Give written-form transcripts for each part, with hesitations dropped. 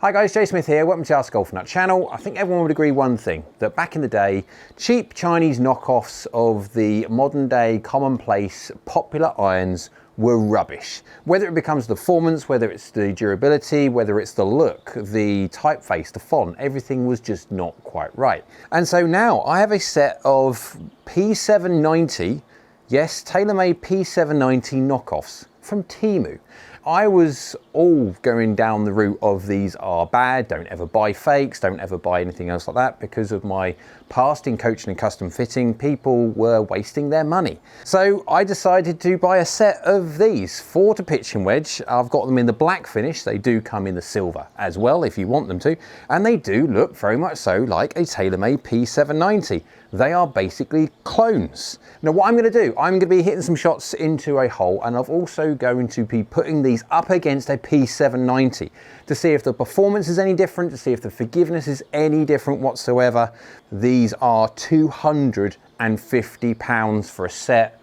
Hi guys, Jay Smith here, welcome to AskGolfNut channel. I think everyone would agree one thing, that back in the day, cheap Chinese knockoffs of the modern day commonplace popular irons were rubbish. Whether it becomes the performance, whether it's the durability, whether it's the look, the typeface, the font, everything was just not quite right. And so now I have a set of P790, yes, TaylorMade P790 knockoffs from TEMU. I was all going down the route of these are bad, don't ever buy fakes, don't ever buy anything else like that. Because of my past in coaching and custom fitting, people were wasting their money. So I decided to buy a set of these, 4 to pitching wedge. I've got them in the black finish. They do come in the silver as well if you want them to. And they do look very much so like a TaylorMade P790. They are basically clones. Now what I'm going to do, I'm going to be hitting some shots into a hole, and I'm also going to be putting these up against a P790 to see if the performance is any different, to see if the forgiveness is any different whatsoever. These are £250 for a set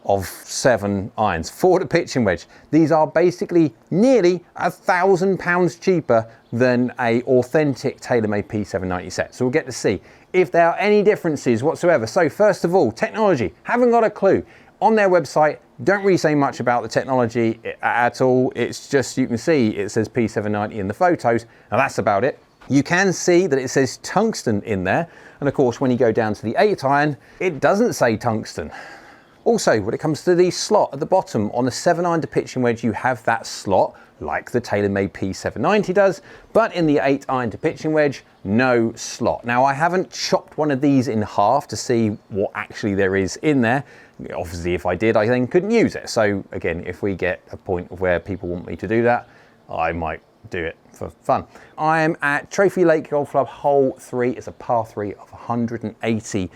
of 7 irons, 4 to pitching wedge. These are basically nearly £1,000 cheaper than a authentic TaylorMade P790 set. So we'll get to see if there are any differences whatsoever. So first of all, technology, haven't got a clue. On their website, don't really say much about the technology at all. It's just, you can see it says P790 in the photos, and that's about it. You can see that it says tungsten in there. And of course, when you go down to the 8 iron, it doesn't say tungsten. Also, when it comes to the slot at the bottom, on the 7-iron to pitching wedge, you have that slot like the TaylorMade P790 does, but in the 8-iron to pitching wedge, no slot. Now, I haven't chopped one of these in half to see what actually there is in there. Obviously, if I did, I then couldn't use it. So again, if we get a point where people want me to do that, I might do it for fun. I'm at Trophy Lake Golf Club, hole 3. It's a par 3 of 180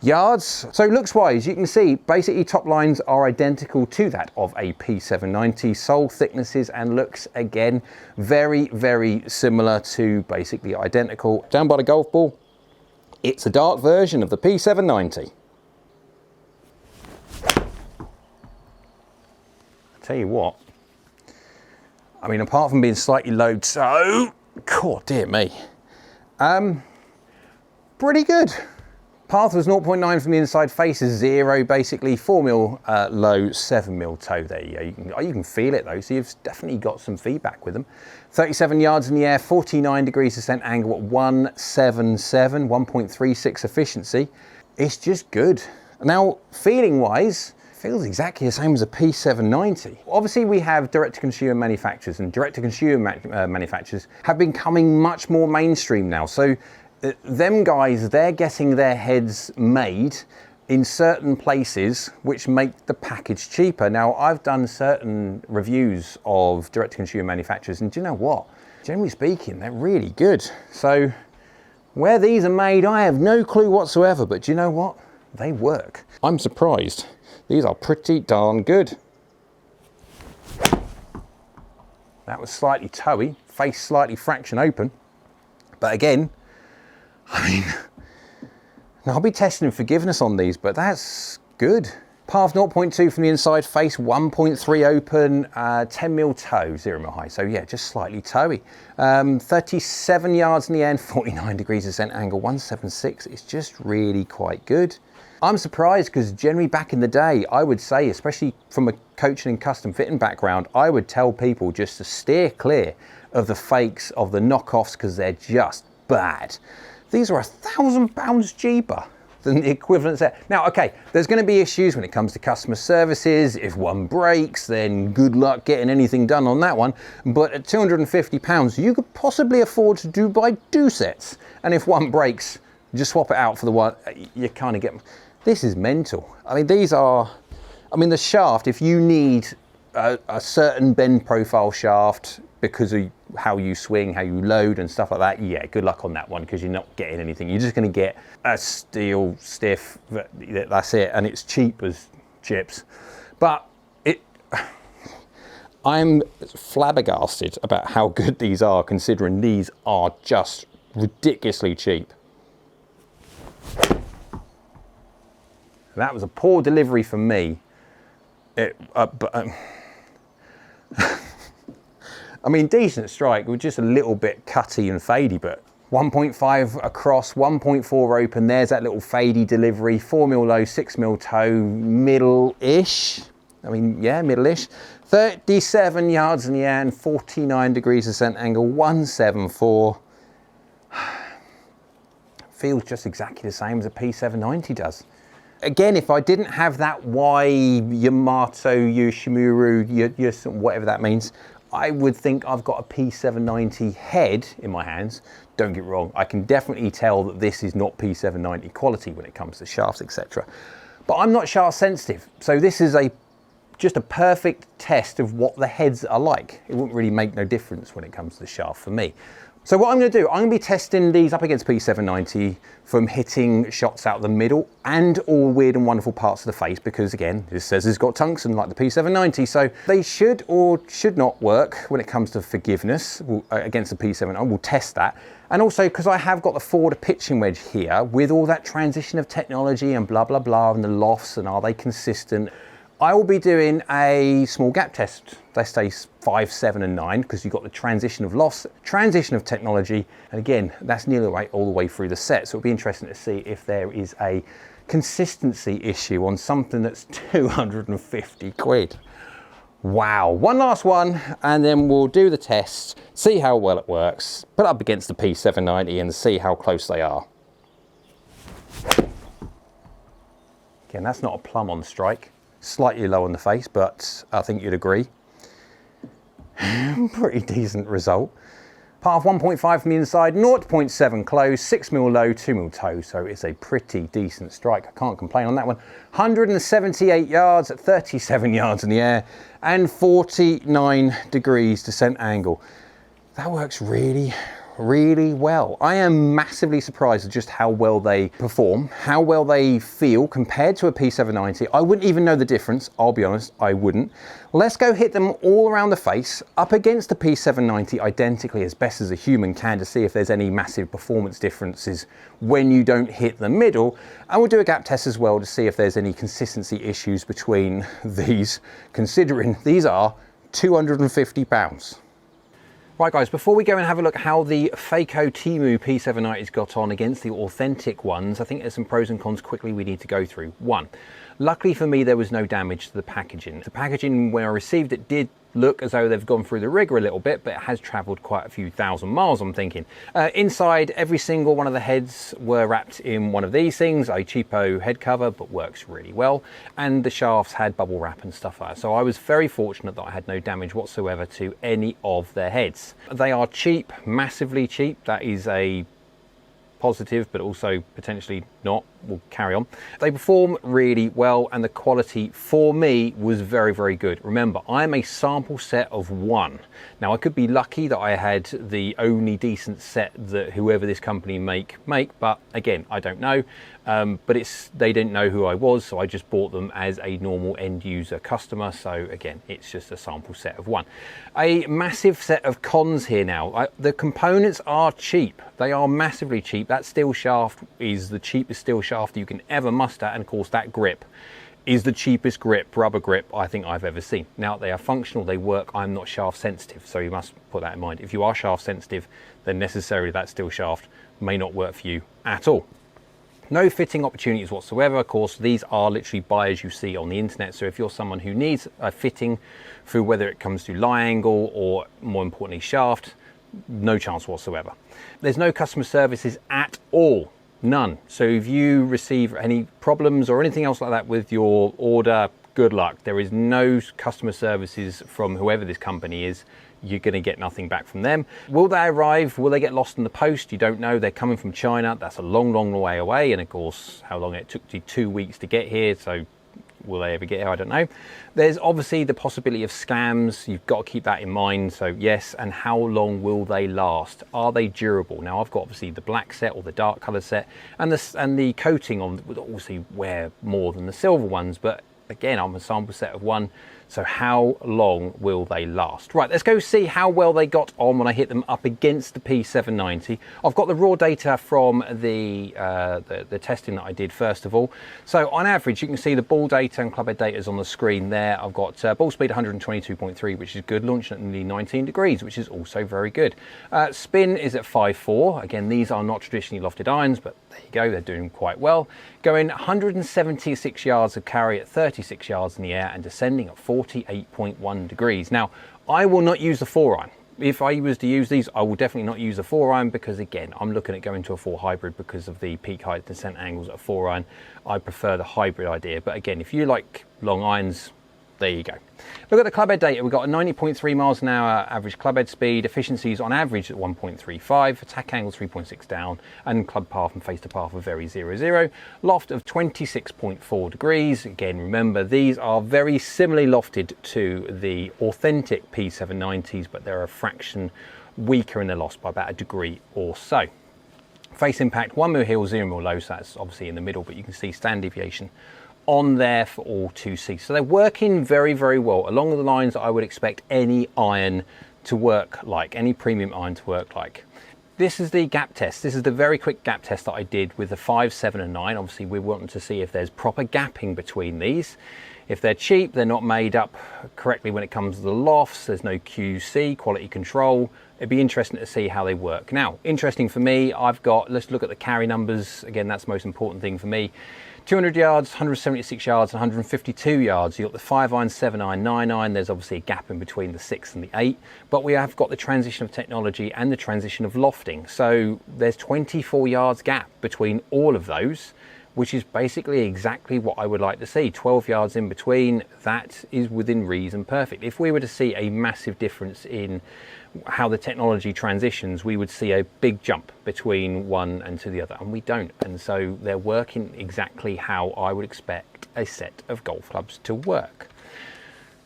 yards. So looks wise, you can see basically top lines are identical to that of a P790. Sole thicknesses and looks again very, very similar to basically identical. Down by the golf ball, it's a dark version of the P790. Tell you what, I mean, apart from being slightly low, so, God dear me, pretty good. Path was 0.9 from the inside, face is 0, basically 4mm low, 7mm toe. There you go. You can feel it though, so you've definitely got some feedback with them. 37 yards in the air, 49 degrees descent angle at 177, 1.36 efficiency. It's just good. Now, feeling wise, feels exactly the same as a P790. Obviously, we have direct-to-consumer manufacturers, and direct-to-consumer manufacturers have been becoming much more mainstream now. So them guys, they're getting their heads made in certain places which make the package cheaper. Now, I've done certain reviews of direct-to-consumer manufacturers, and do you know what? Generally speaking, they're really good. So where these are made, I have no clue whatsoever, but do you know what? They work. I'm surprised. These are pretty darn good. That was slightly toey, face slightly fraction open, but again, I mean, now I'll be testing forgiveness on these, but that's good. Path 0.2 from the inside, face 1.3 open, 10mm toe, 0mm high. So yeah, just slightly toey. 37 yards in the end, 49 degrees descent angle, 176. It's just really quite good. I'm surprised because generally back in the day, I would say, especially from a coaching and custom fitting background, I would tell people just to steer clear of the fakes, of the knockoffs, because they're just bad. These are £1,000 cheaper than the equivalent set. Now, okay, there's going to be issues when it comes to customer services. If one breaks, then good luck getting anything done on that one. But at £250, you could possibly afford to buy 2 sets. And if one breaks, just swap it out for the one. You kind of get. This is mental. I mean, these are. I mean, the shaft. If you need a certain bend profile shaft because of how you swing, how you load and stuff like that, yeah, good luck on that one because you're not getting anything. You're just going to get a steel stiff, that's it, and it's cheap as chips. But I'm flabbergasted about how good these are, considering these are just ridiculously cheap. That was a poor delivery from me. I mean, decent strike with just a little bit cutty and fadey, but 1.5 across, 1.4 open. There's that little fadey delivery, 4mm low, 6mm toe, middle-ish. I mean, yeah, middle-ish. 37 yards in the air and 49 degrees descent angle, 174. Feels just exactly the same as a P790 does. Again, if I didn't have that Yamato, Yoshimuru, whatever that means, I would think I've got a P790 head in my hands. Don't get me wrong, I can definitely tell that this is not P790 quality when it comes to shafts, etc. But I'm not shaft sensitive, so this is just a perfect test of what the heads are like. It wouldn't really make no difference when it comes to the shaft for me. So what I'm going to do, I'm going to be testing these up against P790 from hitting shots out the middle and all weird and wonderful parts of the face, because again, this says it's got tungsten like the P790, so they should or should not work when it comes to forgiveness against the P790. We'll test that. And also because I have got the forward pitching wedge here with all that transition of technology and blah, blah, blah, and the lofts and are they consistent, I will be doing a small gap test, let's say 5, 7 and 9, because you've got the transition of loss, transition of technology, and again, that's nearly all the way through the set. So it'll be interesting to see if there is a consistency issue on something that's 250 quid. Wow, one last one, and then we'll do the test, see how well it works, put it up against the P790 and see how close they are. Again, that's not a plumb on strike. Slightly low on the face, but I think you'd agree. Pretty decent result. Path 1.5 from the inside, 0.7 close, 6mm low, 2mm toe, so it's a pretty decent strike. I can't complain on that one. 178 yards at 37 yards in the air and 49 degrees descent angle. That works really, really well. I am massively surprised at just how well they perform, how well they feel compared to a P790. I wouldn't even know the difference, I'll be honest, I wouldn't. Let's go hit them all around the face, up against the P790 identically as best as a human can to see if there's any massive performance differences when you don't hit the middle. And we'll do a gap test as well to see if there's any consistency issues between these, considering these are 250 pounds. Right guys, before we go and have a look how the Faco TEMU P790's got on against the authentic ones, I think there's some pros and cons quickly we need to go through. One, luckily for me there was no damage to the packaging. The packaging when I received it did look as though they've gone through the rigger a little bit, but it has travelled quite a few thousand miles, I'm thinking. Inside, every single one of the heads were wrapped in one of these things, a cheapo head cover, but works really well. And the shafts had bubble wrap and stuff like that. So I was very fortunate that I had no damage whatsoever to any of their heads. They are cheap, massively cheap. That is a positive, but also potentially not. We'll carry on. They perform really well and the quality for me was very, very good. Remember, I'm a sample set of one. Now I could be lucky that I had the only decent set that whoever this company make, but again, I don't know. But they didn't know who I was, so I just bought them as a normal end user customer. So again, it's just a sample set of one. A massive set of cons here now. The components are cheap. They are massively cheap. That steel shaft is the cheapest steel shaft you can ever muster, and of course that grip is the cheapest rubber grip I think I've ever seen. Now they are functional, they work. I'm not shaft sensitive, so you must put that in mind. If you are shaft sensitive, then necessarily that steel shaft may not work for you at all. No fitting opportunities whatsoever. Of course, these are literally buy as you see on the internet. So if you're someone who needs a fitting through whether it comes to lie angle or more importantly shaft, no chance whatsoever. There's no customer services at all. None. So if you receive any problems or anything else like that with your order, good luck. There is no customer services from whoever this company is. You're going to get nothing back from them. Will they arrive? Will they get lost in the post? You don't know. They're coming from China. That's a long, long way away. And of course, how long it took you 2 weeks to get here. So will they ever get here? I don't know. There's obviously the possibility of scams. You've got to keep that in mind. So yes, and how long will they last? Are they durable? Now I've got obviously the black set or the dark color set, and the coating on would obviously wear more than the silver ones. But again, I'm a sample set of one, So how long will they last? Right, let's go see how well they got on when I hit them up against the P790. I've got the raw data from the testing that I did first of all. So on average, you can see the ball data and clubhead data is on the screen there. I've got ball speed 122.3, which is good, launching at nearly 19 degrees, which is also very good. Spin is at 5.4. Again, these are not traditionally lofted irons, but there you go, they're doing quite well. Going 176 yards of carry at 36 yards in the air and descending at 48.1 degrees. Now, I will not use the 4-iron. If I was to use these, I will definitely not use the 4-iron because, again, I'm looking at going to a 4 hybrid because of the peak height descent angles at 4-iron. I prefer the hybrid idea. But again, if you like long irons, there you go. Look at the clubhead data. We've got a 90.3 miles an hour average clubhead speed, efficiencies on average at 1.35, attack angle 3.6 down, and club path and face to path are very 0.0. Loft of 26.4 degrees. Again, remember, these are very similarly lofted to the authentic P790s, but they're a fraction weaker in their loft by about a degree or so. Face impact, 1 mil heel, 0 mil low, so that's obviously in the middle, but you can see standard deviation on there for all to see. So they're working very, very well along the lines that I would expect any iron to work like, any premium iron to work like. This is the gap test. This is the very quick gap test that I did with the 5, 7 and 9. Obviously we want to see if there's proper gapping between these. If they're cheap, they're not made up correctly when it comes to the lofts, there's no QC, quality control. It'd be interesting to see how they work. Now, interesting for me, let's look at the carry numbers. Again, that's the most important thing for me. 200 yards, 176 yards, 152 yards. You've got the 5-iron, 7-iron, 9-iron. There's obviously a gap in between the 6 and the 8, but we have got the transition of technology and the transition of lofting. So there's 24 yards gap between all of those, which is basically exactly what I would like to see. 12 yards in between, that is within reason perfect. If we were to see a massive difference in how the technology transitions, we would see a big jump between one and to the other, and we don't. And so they're working exactly how I would expect a set of golf clubs to work.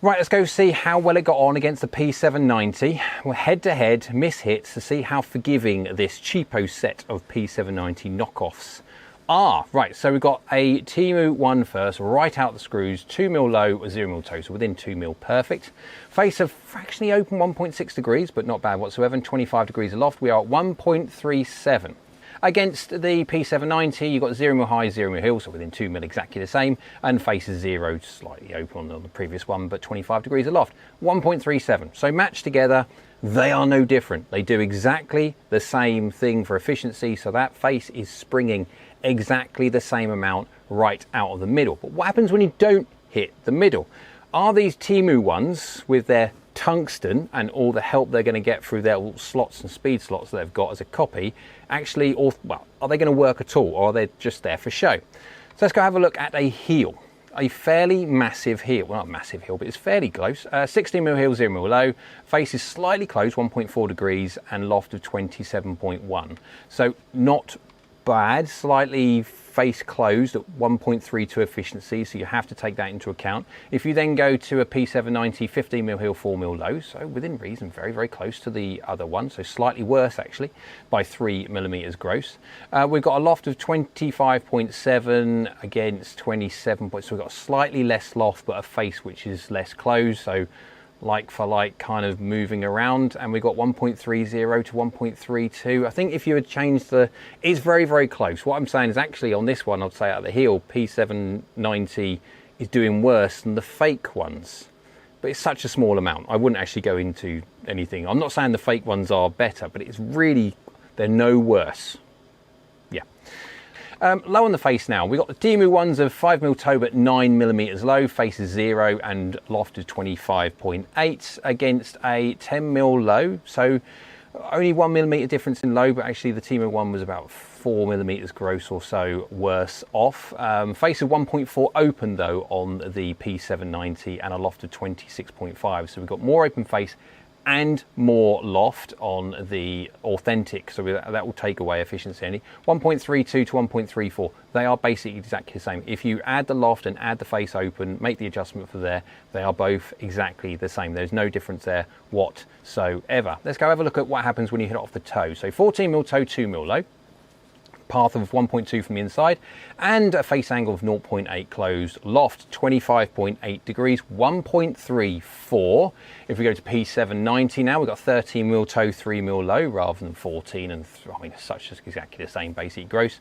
Right, let's go see how well it got on against the P790. We're head to head, miss hits to see how forgiving this cheapo set of P790 knockoffs are. Right, so we've got a TEMU one first, right out the screws, 2 mil low, 0 mil toe, so within 2 mil, perfect. Face of fractionally open 1.6 degrees, but not bad whatsoever, and 25 degrees aloft. We are at 1.37. Against the P790, you've got 0 mil high, 0 mil heel, so within 2 mil, exactly the same, and face is 0, slightly open on the previous one, but 25 degrees aloft, 1.37. So matched together, they are no different. They do exactly the same thing for efficiency, so that face is springing exactly the same amount right out of the middle. But what happens when you don't hit the middle? Are these TEMU ones with their tungsten and all the help they're going to get through their little slots and speed slots that they've got as a copy actually, or well, are they going to work at all, or are they just there for show? So let's go have a look at a heel. A fairly massive heel, well not massive heel, but it's fairly close. 16 mil heel, 0 mil low. Face is slightly closed, 1.4 degrees, and loft of 27.1. So not bad, slightly face closed at 1.32 efficiency, so you have to take that into account. If you then go to a P790, 15 mil heel, 4 mil low, so within reason, very, very close to the other one, so slightly worse actually, by 3 millimeters gross. We've got a loft of 25.7 against 27, so we've got slightly less loft, but a face which is less closed, so like for like kind of moving around, and we got 1.30 to 1.32. I think if you had changed it's very, very close. What I'm saying is actually on this one, I'd say at the heel, P790 is doing worse than the fake ones, but it's such a small amount. I wouldn't actually go into anything. I'm not saying the fake ones are better, but it's really, they're no worse. Yeah. Low on the face now, we've got the TEMU ones of 5 mil toe but 9 millimeters low, face is 0 and loft is 25.8 against a 10 mil low, so only 1 millimeter difference in low, but actually the TEMU one was about 4 millimeters gross or so worse off. Face of 1.4 open though on the P790 and a loft of 26.5, so we've got more open face and more loft on the authentic, so that will take away efficiency only. 1.32 to 1.34, they are basically exactly the same. If you add the loft and add the face open, make the adjustment for there, they are both exactly the same. There's no difference there whatsoever. Let's go have a look at what happens when you hit off the toe. So 14 mil toe, 2 mil low. path of 1.2 from the inside, and a face angle of 0.8 closed. Loft 25.8 degrees, 1.34. If we go to P790 now, we've got 13mm toe, 3mm low rather than 14, and I mean, such as exactly the same basic gross.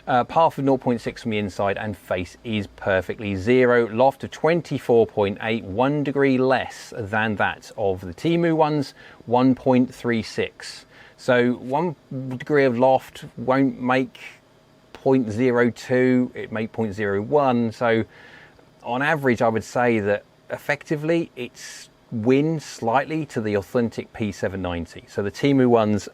Path of 0.6 from the inside, and face is perfectly zero. Loft of 24.8, 1 degree less than that of the TEMU ones, 1.36. So 1 degree of loft won't make 0.02, it may 0.01. So on average, I would say that effectively it's wins slightly to the authentic P790. So the TEMU ones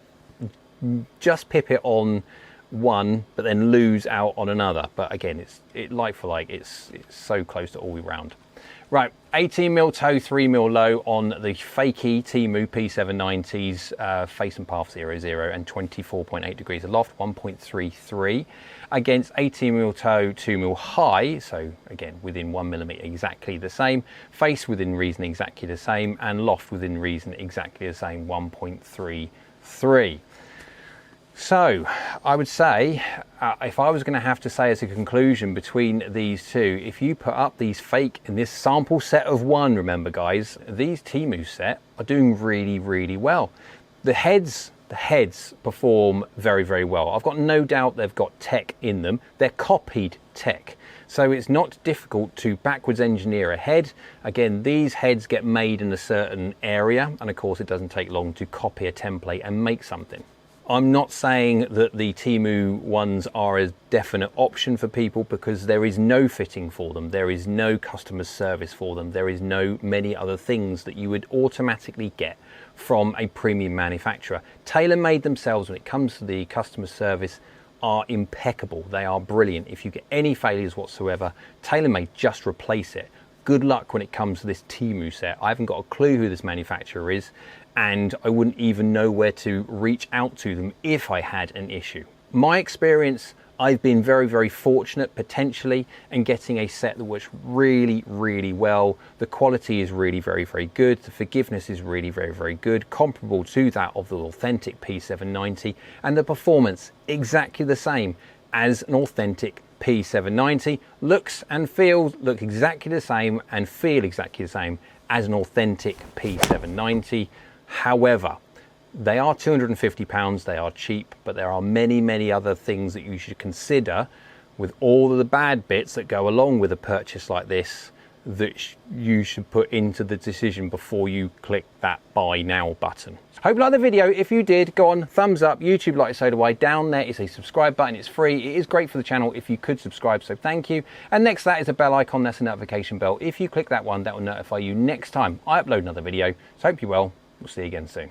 just pip it on one, but then lose out on another. But again, it's like for like, it's so close to all round. Right, 18mm toe, 3mm low on the fakey TEMU P790s, face and path 0.0 and 24.8 degrees of loft, 1.33, against 18mm toe, 2mm high, so again within 1mm exactly the same, face within reason exactly the same, and loft within reason exactly the same, 1.33. So I would say, if I was going to have to say as a conclusion between these two, if you put up these fake in this sample set of one, remember guys, these TEMU set are doing really, really well. The heads perform very, very well. I've got no doubt they've got tech in them. They're copied tech. So it's not difficult to backwards engineer a head. Again, these heads get made in a certain area, and of course it doesn't take long to copy a template and make something. I'm not saying that the TEMU ones are a definite option for people, because there is no fitting for them, there is no customer service for them, there is no many other things that you would automatically get from a premium manufacturer. TaylorMade themselves, when it comes to the customer service, are impeccable. They are brilliant. If you get any failures whatsoever, TaylorMade just replace it. Good luck when it comes to this TEMU set. I haven't got a clue who this manufacturer is, and I wouldn't even know where to reach out to them if I had an issue. My experience, I've been very, very fortunate potentially in getting a set that works really, really well. The quality is really very, very good. The forgiveness is really very, very good, comparable to that of the authentic P790, and the performance exactly the same as an authentic P790. Looks and feels look exactly the same and feel exactly the same as an authentic P790. However, they are £250, they are cheap, but there are many, many other things that you should consider with all of the bad bits that go along with a purchase like this that you should put into the decision before you click that buy now button. Hope you liked the video. If you did, go on, thumbs up. YouTube like so do I. Down there is a subscribe button. It's free. It is great for the channel if you could subscribe, so thank you. And next to that is a bell icon. That's a notification bell. If you click that one, that will notify you next time I upload another video. So hope you're well. We'll see you again soon.